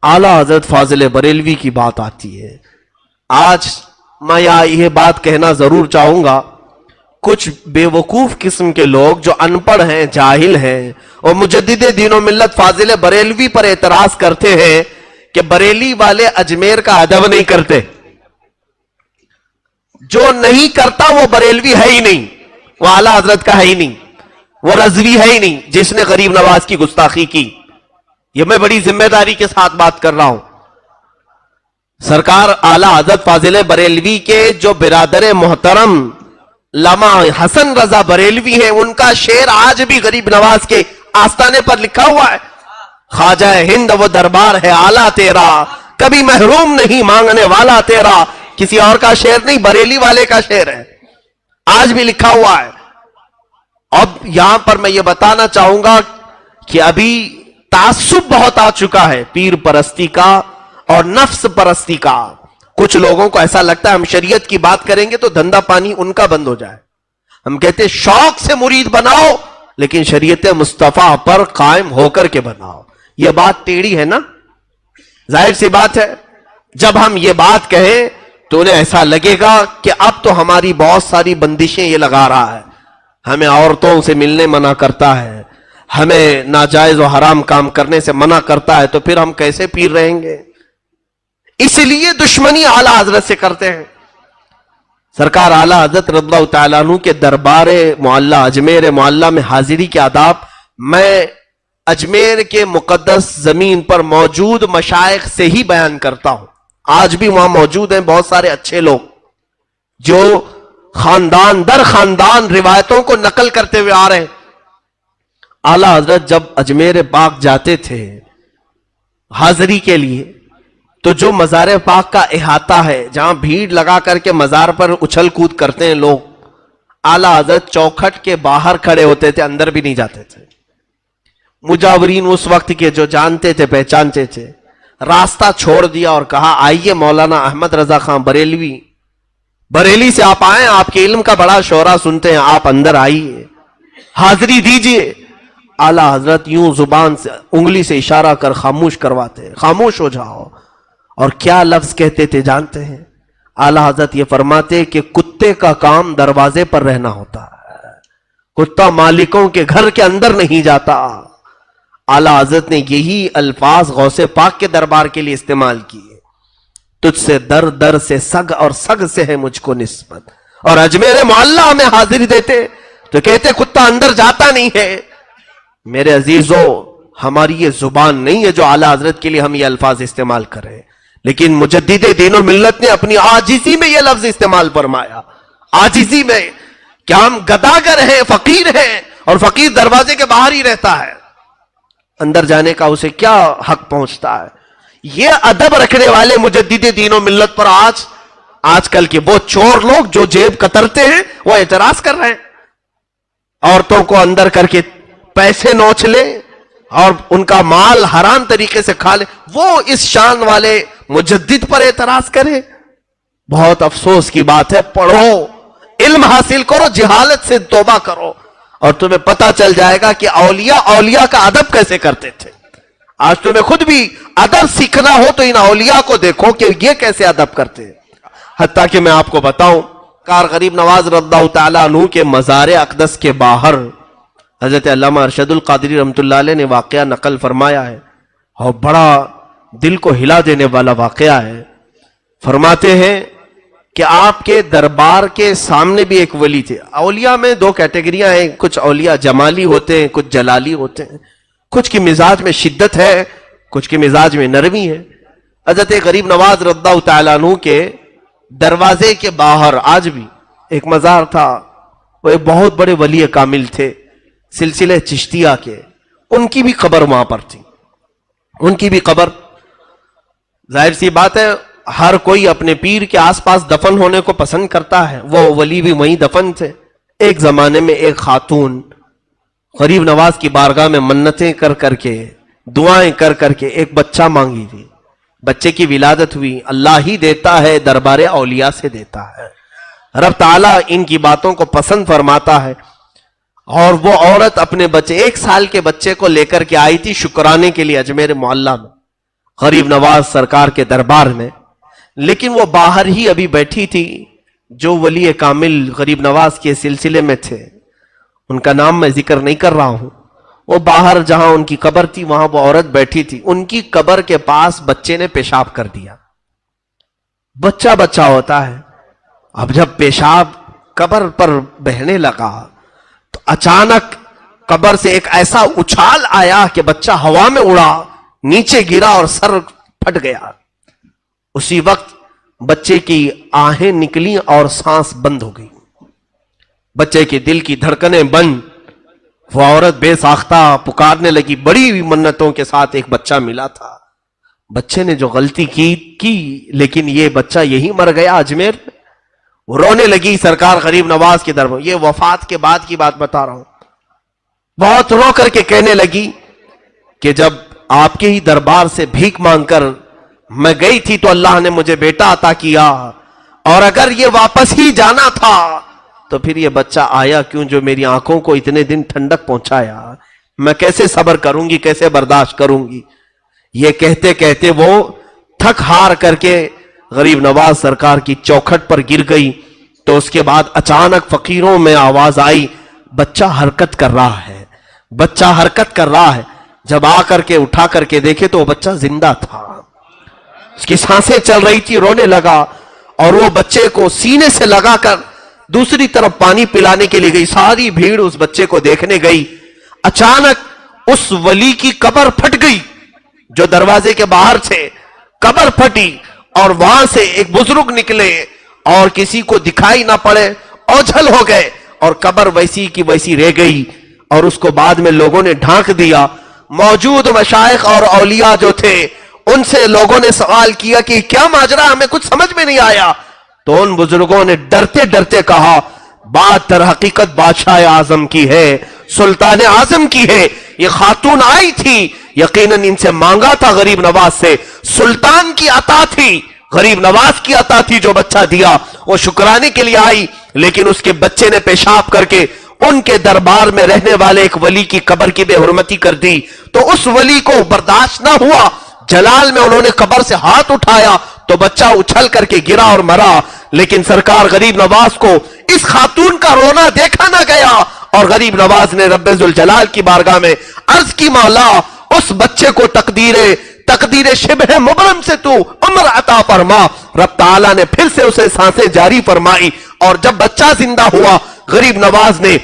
आला हजरत फाजिल बरेलवी की बात आती है। आज मैं यह बात कहना जरूर चाहूंगा, कुछ बेवकूफ किस्म के लोग जो अनपढ़ हैं, जाहिल हैं और मुजद्दिद दीन मिल्लत फाजिल बरेलवी पर एतराज करते हैं कि बरेली वाले अजमेर का अदब नहीं करते। जो नहीं करता वो बरेलवी है ही नहीं, वो आला हजरत का है ही नहीं, वो रजवी है ही नहीं जिसने गरीब नवाज की गुस्ताखी की। ये मैं बड़ी जिम्मेदारी के साथ बात कर रहा हूं। सरकार आला हजरत फाजिल बरेलवी के जो बिरादर मोहतरम लमा हसन रजा बरेलवी हैं, उनका शेर आज भी गरीब नवाज के आस्ताने पर लिखा हुआ है। ख्वाजा हिंद वो दरबार है आला तेरा, कभी महरूम नहीं मांगने वाला तेरा। किसी और का शेर नहीं, बरेली वाले का शेर है, आज भी लिखा हुआ है। अब यहां पर मैं ये बताना चाहूंगा कि अभी तासुब बहुत आ चुका है पीर परस्ती का और नफ्स परस्ती का। कुछ लोगों को ऐसा लगता है हम शरीयत की बात करेंगे तो धंधा पानी उनका बंद हो जाए। हम कहते हैं शौक से मुरीद बनाओ, लेकिन शरीयत मुस्तफा पर कायम होकर के बनाओ। यह बात टेढ़ी है ना, जाहिर सी बात है। जब हम ये बात कहें तो उन्हें ऐसा लगेगा कि अब तो हमारी बहुत सारी बंदिशें ये लगा रहा है, हमें औरतों से मिलने मना करता है, हमें नाजायज और हराम काम करने से मना करता है, तो फिर हम कैसे पीर रहेंगे? इसलिए दुश्मनी आला हजरत से करते हैं। सरकार आला हजरत रज़ियल्लाहु तआला अन्हु के दरबार मुअल्ला अजमेर मुअल्ला में हाजिरी के आदाब मैं अजमेर के मुकद्दस जमीन पर मौजूद मशाइख से ही बयान करता हूं। आज भी वहां मौजूद हैं बहुत सारे अच्छे लोग जो खानदान दर खानदान रिवायतों को नकल करते हुए आ रहे हैं। आला हजरत जब अजमेर पाक जाते थे हाजिरी के लिए, तो जो मज़ार पाक का इहाता है, जहां भीड़ लगा करके मज़ार पर उछल कूद करते हैं लोग, आला हजरत चौखट के बाहर खड़े होते थे, अंदर भी नहीं जाते थे। मुजावरीन उस वक्त के जो जानते थे, पहचानते थे, रास्ता छोड़ दिया और कहा आइए मौलाना अहमद रजा खां बरेलवी, बरेली से आप आए, आपके इल्म का बड़ा शोरा सुनते हैं, आप अंदर आइए, हाजिरी दीजिए। आला हजरत यूं जुबान से उंगली से इशारा कर खामोश करवाते, खामोश हो जाओ। और क्या लफ्ज कहते थे जानते हैं? आला हजरत ये फरमाते कि कुत्ते का काम दरवाजे पर रहना होता है, कुत्ता मालिकों के घर के अंदर नहीं जाता। आला हजरत ने यही अल्फाज गौसे पाक के दरबार के लिए इस्तेमाल किए, तुझसे दर दर से सग और सग से है मुझको निस्बत। और अजमेर मुअल्ला में हाजिरी देते तो कहते कुत्ता अंदर जाता नहीं है। मेरे अजीजों, हमारी ये जुबान नहीं है जो आला हजरत के लिए हम ये अल्फाज इस्तेमाल करें, लेकिन मुजद्दिद दीन और मिल्लत ने अपनी आजिज़ी में ये लफ्ज इस्तेमाल फरमाया। आजिज़ी में क्या हम गदागर हैं, फकीर हैं, और फकीर दरवाजे के बाहर ही रहता है, अंदर जाने का उसे क्या हक पहुंचता है? ये अदब रखने वाले मुजद्दिद दीन और मिल्लत पर आजकल के वो चोर लोग जो जेब कतरते हैं वो एतराज कर रहे हैं। औरतों को अंदर करके पैसे नोच ले और उनका माल हराम तरीके से खा ले, वो इस शान वाले मुजद्दिद पर एतराज करे। बहुत अफसोस की बात है। पढ़ो, इल्म हासिल करो, जिहालत से तौबा करो और तुम्हें पता चल जाएगा कि औलिया का अदब कैसे करते थे। आज तुम्हें खुद भी अदब सीखना हो तो इन औलिया को देखो कि ये कैसे अदब करते हैं। हत्ता कि मैं आपको बताऊं, कार गरीब नवाज रज़ियल्लाहु तआला अन्हु के मज़ार अक़दस के बाहर हजरत अल्लामा अरशदुल क़ादरी रहमतुल्लाह अलैह ने वाक़या नकल फरमाया है और बड़ा दिल को हिला देने वाला वाक़या है। फरमाते हैं कि आपके दरबार के सामने भी एक वली थे। औलिया में दो कैटेगरियां हैं, कुछ औलिया जमाली होते हैं, कुछ जलाली होते हैं, कुछ की मिजाज में शिद्दत है, कुछ की मिजाज में नरमी है। हजरत गरीब नवाज रज़ियल्लाहु तआला अन्हु के दरवाजे के बाहर आज भी एक मज़ार था। वो एक बहुत बड़े वली कामिल थे, सिलसिले चिश्तिया के, उनकी भी खबर वहां पर थी। उनकी भी खबर, जाहिर सी बात है हर कोई अपने पीर के आसपास दफन होने को पसंद करता है, वो वली भी वहीं दफन थे। एक जमाने में एक खातून गरीब नवाज की बारगाह में मन्नतें कर करके, दुआएं कर करके एक बच्चा मांगी थी। बच्चे की विलादत हुई। अल्लाह ही देता है, दरबार औलिया से देता है। रब ताला इनकी बातों को पसंद फरमाता है। और वो औरत अपने बच्चे, 1 साल के बच्चे को लेकर के आई थी शुक्राने के लिए अजमेर मोहल्ला में। गरीब नवाज सरकार के दरबार में, लेकिन वो बाहर ही अभी बैठी थी। जो वली कामिल गरीब नवाज के सिलसिले में थे, उनका नाम मैं जिक्र नहीं कर रहा हूं, वो बाहर जहां उनकी कब्र थी वहां वो औरत बैठी थी। उनकी कब्र के पास बच्चे ने पेशाब कर दिया। बच्चा बच्चा होता है, अब जब पेशाब कब्र पर बहने लगा तो अचानक कब्र से एक ऐसा उछाल आया कि बच्चा हवा में उड़ा, नीचे गिरा और सर फट गया। उसी वक्त बच्चे की आहें निकली और सांस बंद हो गई। बच्चे के दिल की धड़कनें बंद। वो औरत बेसाख्ता पुकारने लगी। बड़ी मन्नतों के साथ एक बच्चा मिला था। बच्चे ने जो गलती की लेकिन ये बच्चा यही मर गया अजमेर। वो रोने लगी सरकार गरीब नवाज के दरबार। ये वफात के बाद की बात बता रहा हूं। बहुत रो करके कहने लगी कि जब आपके ही दरबार से भीख मांगकर मैं गई थी तो अल्लाह ने मुझे बेटा अता किया, और अगर ये वापस ही जाना था तो फिर ये बच्चा आया क्यों जो मेरी आंखों को इतने दिन ठंडक पहुंचाया। मैं कैसे सब्र करूंगी, कैसे बर्दाश्त करूंगी। ये कहते कहते वो थक हार करके गरीब नवाज सरकार की चौखट पर गिर गई। तो उसके बाद अचानक फकीरों में आवाज आई, बच्चा हरकत कर रहा है, बच्चा हरकत कर रहा है। जब आकर के उठा करके देखे तो वो बच्चा जिंदा था, उसकी सांसें चल रही थी। रोने लगा और वो बच्चे को सीने से लगाकर दूसरी तरफ पानी पिलाने के लिए गई। सारी भीड़ उस बच्चे को देखने गई। अचानक उस वली की कब्र फट गई जो दरवाजे के बाहर थे। कब्र फटी और वहां से एक बुजुर्ग निकले और किसी को दिखाई ना पड़े, ओझल हो गए और कब्र वैसी की वैसी रह गई। और उसको बाद में लोगों ने ढांक दिया। मौजूद मशाइख और औलिया जो थे उनसे लोगों ने सवाल किया कि क्या माजरा, हमें कुछ समझ में नहीं आया। तो उन बुजुर्गों ने डरते डरते कहा, बात दर हकीकत बादशाह आजम की है, सुल्तान आजम की है। ये खातून आई थी, यकीनन इनसे मांगा था गरीब नवाज से, सुल्तान की अता थी, गरीब नवाज की अता थी। जो बच्चा दिया वो शुक्राने के लिए आई, लेकिन उसके बच्चे ने पेशाब करके उनके दरबार में रहने वाले एक वली की कब्र की बेहुरमती कर दी। तो उस वली को बर्दाश्त ना हुआ, जलाल में उन्होंने कब्र से हाथ उठाया तो बच्चा उछल करके गिरा और मरा। लेकिन सरकार गरीब नवाज को इस खातून का रोना देखा ना गया और गरीब नवाज ने रब्बे-जुल जलाल की बारगाह में अर्ज की, मौला उस बच्चे को तकदीर शिबह मुबरम से तू उम्र अता फरमा। रब ताला ने फिर से उसे सांसें जारी फरमाई और जब बच्चा जिंदा हुआ, गरीब नवाज ने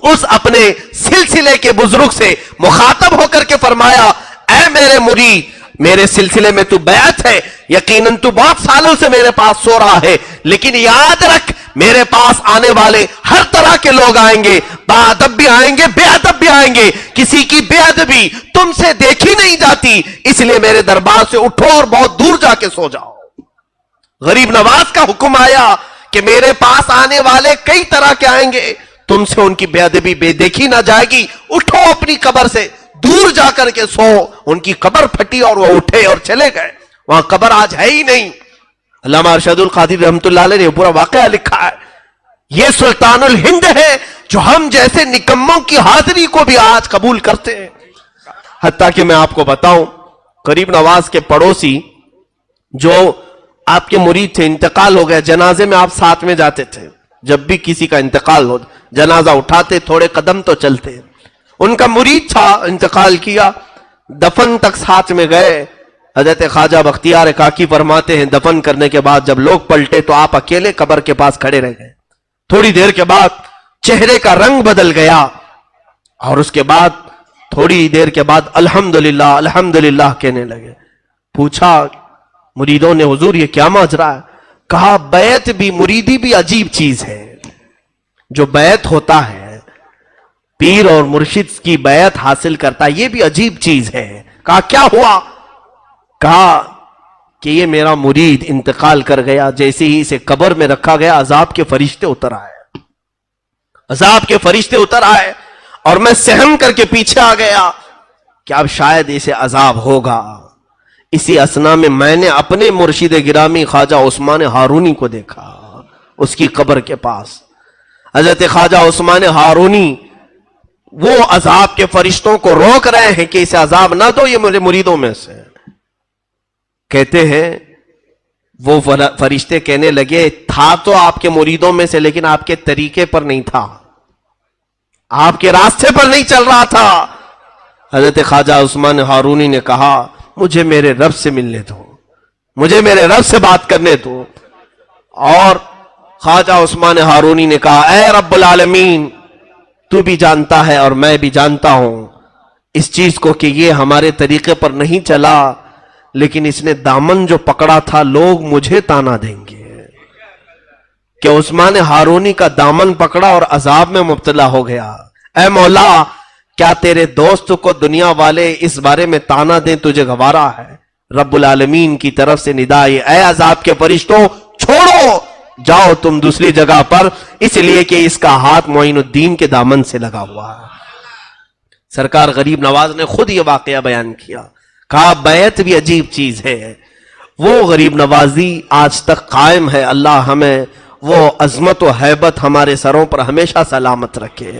उस अपने सिलसिले के बुजुर्ग से मुखातब होकर के फरमाया, ऐ मेरे मुरीद, मेरे सिलसिले में तू बैत है, यकीनन तू बहुत सालों से मेरे पास सो रहा है, लेकिन याद रख मेरे पास आने वाले हर तरह के लोग आएंगे, बाअदब भी आएंगे, बेअदब भी आएंगे। किसी की बेअदबी तुमसे देखी नहीं जाती, इसलिए मेरे दरबार से उठो और बहुत दूर जाके सो जाओ। गरीब नवाज का हुक्म आया कि मेरे पास आने वाले कई तरह के आएंगे, तुमसे उनकी बेअदबी बेदेखी ना जाएगी। उठो अपनी कब्र से दूर जाकर के सो। उनकी कब्र फटी और वो उठे और चले गए। वहां कब्र आज है ही नहीं। अल्लामा अरशदुल कादिर रहमतुल्लाह अलैह ने पूरा वाकया लिखा है। ये सुल्तानुल हिंद है जो हम जैसे निकम्मों की हाजिरी को भी आज कबूल करते हैं। हत्ता कि मैं आपको बताऊं, गरीब नवाज के पड़ोसी जो आपके मुरीद थे, इंतकाल हो गया, जनाजे में आप साथ में जाते थे। जब भी किसी का इंतकाल हो, जनाजा उठाते, थोड़े कदम तो चलते। उनका मुरीद था, इंतकाल किया, दफन तक साथ में गए। हजरत ख्वाजा बख्तियार काकी फरमाते हैं, दफन करने के बाद जब लोग पलटे तो आप अकेले कब्र के पास खड़े रह गए। थोड़ी देर के बाद चेहरे का रंग बदल गया और उसके बाद थोड़ी देर के बाद अल्हम्दुलिल्लाह अल्हम्दुलिल्लाह कहने लगे। पूछा मुरीदों ने, हुजूर ये क्या माजरा है? कहा, बैत भी, मुरीदी भी अजीब चीज है। जो बैत होता है, पीर और मुर्शिद की बैत हासिल करता है, ये भी अजीब चीज है। कहा क्या हुआ? कहा कि ये मेरा मुरीद इंतकाल कर गया, जैसे ही इसे कब्र में रखा गया अजाब के फरिश्ते उतर आए, अजाब के फरिश्ते उतर आए और मैं सहम करके पीछे आ गया कि अब शायद इसे अजाब होगा। इसी असना में मैंने अपने मुर्शिद गिरामी ख्वाजा उस्मान हारूनी को देखा, उसकी कब्र के पास। हजरत ख्वाजा उस्मान हारूनी वो अजाब के फरिश्तों को रोक रहे हैं कि इसे अजाब ना दो, ये मेरे मुरीदों में से। کہتے ہیں وہ فرشتے کہنے لگے تھا تو آپ کے مریدوں میں سے لیکن آپ کے طریقے پر نہیں تھا, آپ کے راستے پر نہیں چل رہا تھا. حضرت خواجہ عثمان ہارونی نے کہا مجھے میرے رب سے ملنے دو, مجھے میرے رب سے بات کرنے دو. اور خواجہ عثمان ہارونی نے کہا اے رب العالمین, تو بھی جانتا ہے اور میں بھی جانتا ہوں اس چیز کو کہ یہ ہمارے طریقے پر نہیں چلا, لیکن اس نے دامن جو پکڑا تھا لوگ مجھے تانا دیں گے کہ عثمان ہارونی کا دامن پکڑا اور عذاب میں مبتلا ہو گیا. اے مولا, کیا تیرے دوست کو دنیا والے اس بارے میں تانا دیں تجھے گوارا ہے؟ رب العالمین کی طرف سے ندا ہے اے عذاب کے فرشتوں چھوڑو, جاؤ تم دوسری جگہ پر, اس لیے کہ اس کا ہاتھ معین الدین کے دامن سے لگا ہوا ہے. سرکار غریب نواز نے خود یہ واقعہ بیان کیا, کہا بیعت بھی عجیب چیز ہے, وہ غریب نوازی آج تک قائم ہے. اللہ ہمیں وہ عظمت و ہیبت ہمارے سروں پر ہمیشہ سلامت رکھے.